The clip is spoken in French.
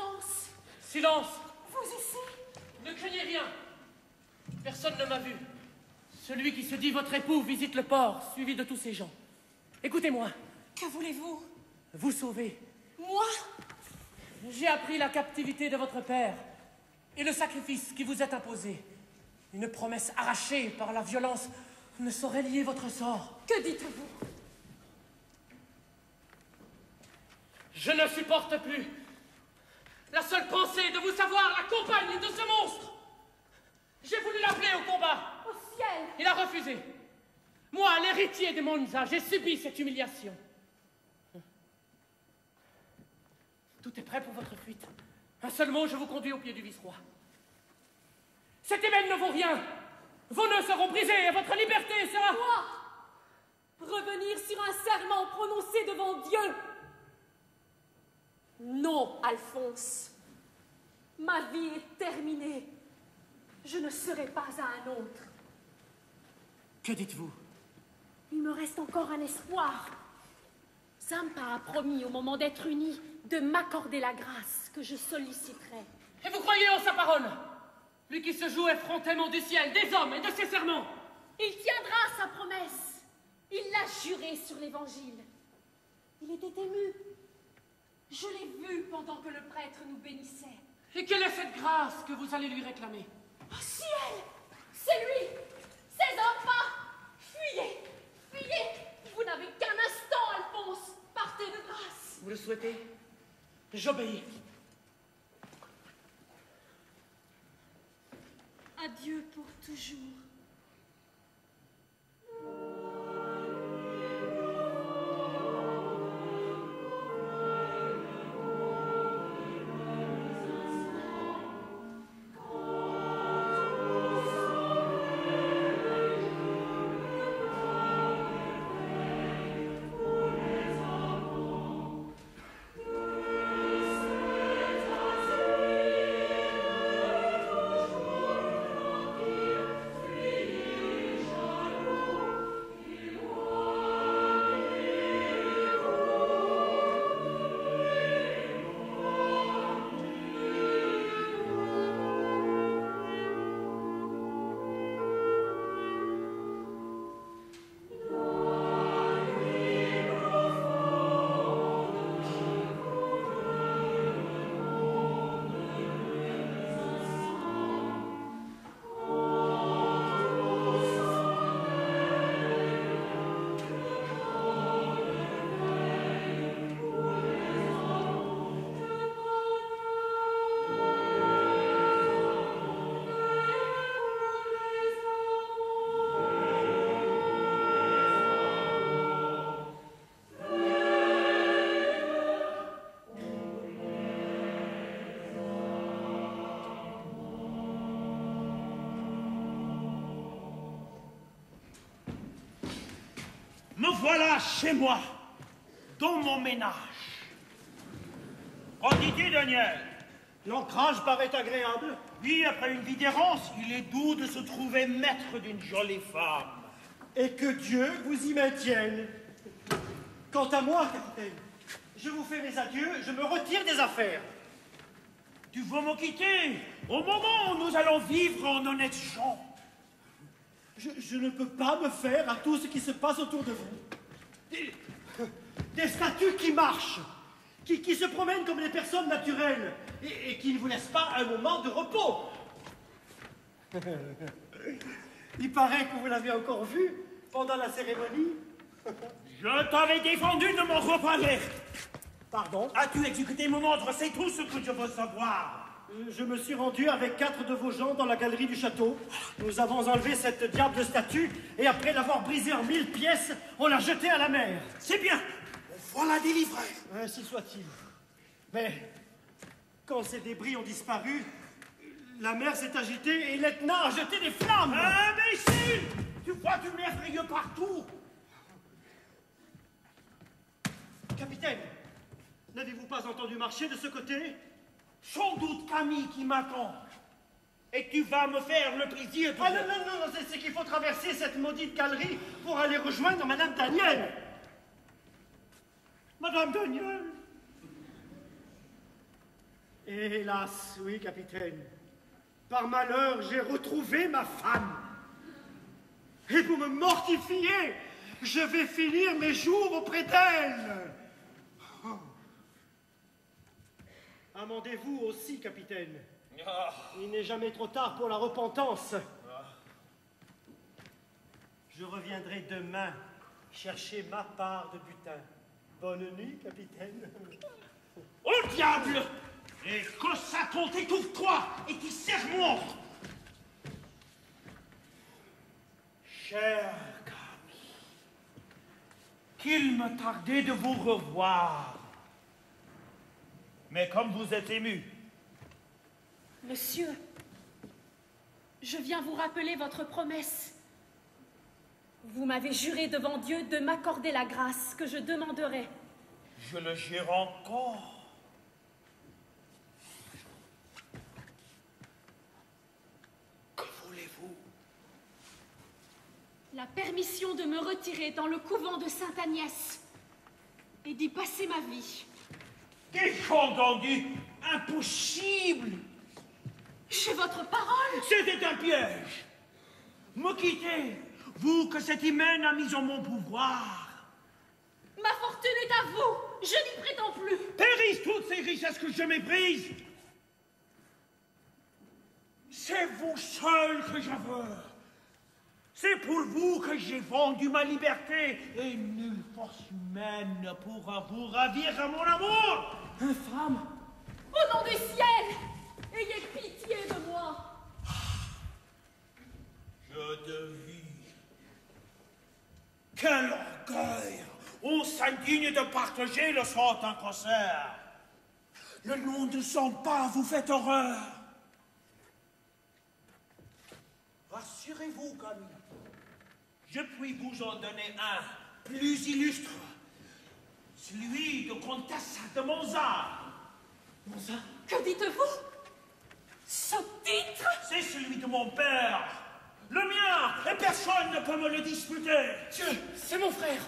silence. Silence. Vous ici? Ne craignez rien. Personne ne m'a vu. Celui qui se dit votre époux visite le port, suivi de tous ces gens. Écoutez-moi. Que voulez-vous? Vous sauver. Moi? J'ai appris la captivité de votre père et le sacrifice qui vous est imposé. Une promesse arrachée par la violence ne saurait lier votre sort. Que dites-vous? Je ne supporte plus. La seule pensée est de vous savoir la compagne de ce monstre. J'ai voulu l'appeler au combat. Au ciel! Il a refusé. Moi, l'héritier de Monza, j'ai subi cette humiliation. Tout est prêt pour votre fuite. Un seul mot, je vous conduis au pied du vice-roi. Cet événement ne vaut rien. Vos nœuds seront brisés et votre liberté sera... Moi? Revenir sur un serment prononcé devant Dieu? Non, Alphonse. Ma vie est terminée. Je ne serai pas à un autre. Que dites-vous? Il me reste encore un espoir. Zampa a promis, au moment d'être unis, de m'accorder la grâce que je solliciterai. Et vous croyez en sa parole? Lui qui se joue effrontément du ciel, des hommes et de ses serments. Il tiendra sa promesse. Il l'a juré sur l'évangile. Il était ému. Je l'ai vu pendant que le prêtre nous bénissait. Et quelle est cette grâce que vous allez lui réclamer? Oh ciel! C'est lui! C'est Zampa! Fuyez! Fuyez! Vous n'avez qu'un instant, Alphonse! Partez de grâce! Vous le souhaitez? J'obéis. Adieu pour toujours. Me voilà chez moi, dans mon ménage. Qu'en dis-tu, Daniel? L'ancrage paraît agréable. Oui, après une vie d'errance, il est doux de se trouver maître d'une jolie femme. Et que Dieu vous y maintienne. Quant à moi, capitaine, je vous fais mes adieux, je me retire des affaires. Tu veux me quitter au moment où nous allons vivre en honnêtes gens. Je ne peux pas me faire à tout ce qui se passe autour de vous. Des statues qui marchent, qui se promènent comme des personnes naturelles et qui ne vous laissent pas un moment de repos. Il paraît que vous l'avez encore vu pendant la cérémonie. Je t'avais défendu de m'en reparler. Pardon? As-tu exécuté mon ordre? C'est tout ce que je veux savoir. Je me suis rendu avec 4 de vos gens dans la galerie du château. Nous avons enlevé cette diable statue et après l'avoir brisée en 1000 pièces, on l'a jetée à la mer. C'est bien. Voilà délivré. Ainsi soit-il. Mais quand ces débris ont disparu, la mer s'est agitée et l'Etna a jeté des flammes. Imbécile! Tu vois du merveilleux partout. Capitaine, n'avez-vous pas entendu marcher de ce côté? Sans doute Camille qui m'attend. Et tu vas me faire le plaisir de... Ah non, c'est qu'il faut traverser cette maudite galerie pour aller rejoindre Madame Daniel. Madame Daniel. Et Hélas, oui, capitaine. Par malheur, j'ai retrouvé ma femme. Et pour me mortifier, je vais finir mes jours auprès d'elle. Oh. Amendez-vous aussi, capitaine. Il n'est jamais trop tard pour la repentance. Je reviendrai demain chercher ma part de butin. Bonne nuit, capitaine. Au diable! Et que ça compte, étouffe-toi et qui serre-moi! Cher Camille, qu'il me tardait de vous revoir. Mais comme vous êtes ému. Monsieur, je viens vous rappeler votre promesse. Vous m'avez juré devant Dieu de m'accorder la grâce que je demanderai. Je le jure encore. Que voulez-vous? La permission de me retirer dans le couvent de Sainte-Agnès et d'y passer ma vie. Défendu, impossible! J'ai votre parole. C'était un piège. Me quitter, vous que cette hymen a mis en mon pouvoir. Ma fortune est à vous. Je n'y prétends plus. Périssent toutes ces richesses que je méprise. C'est vous seul que je veux. C'est pour vous que j'ai vendu ma liberté. Et nulle force humaine ne pourra vous ravir à mon amour. Infâme! Au nom du ciel, ayez pitié de moi. Je devine. Quel orgueil! On s'indigne de partager le sort d'un concert. Le nom de son pas vous fait horreur. Rassurez-vous, Camille. Je puis vous en donner un plus illustre. Celui de Comtesse de Monza. Monza? Que dites-vous? Ce titre? C'est celui de mon père. Le mien, et personne ne peut me le disputer. Dieu, c'est mon frère!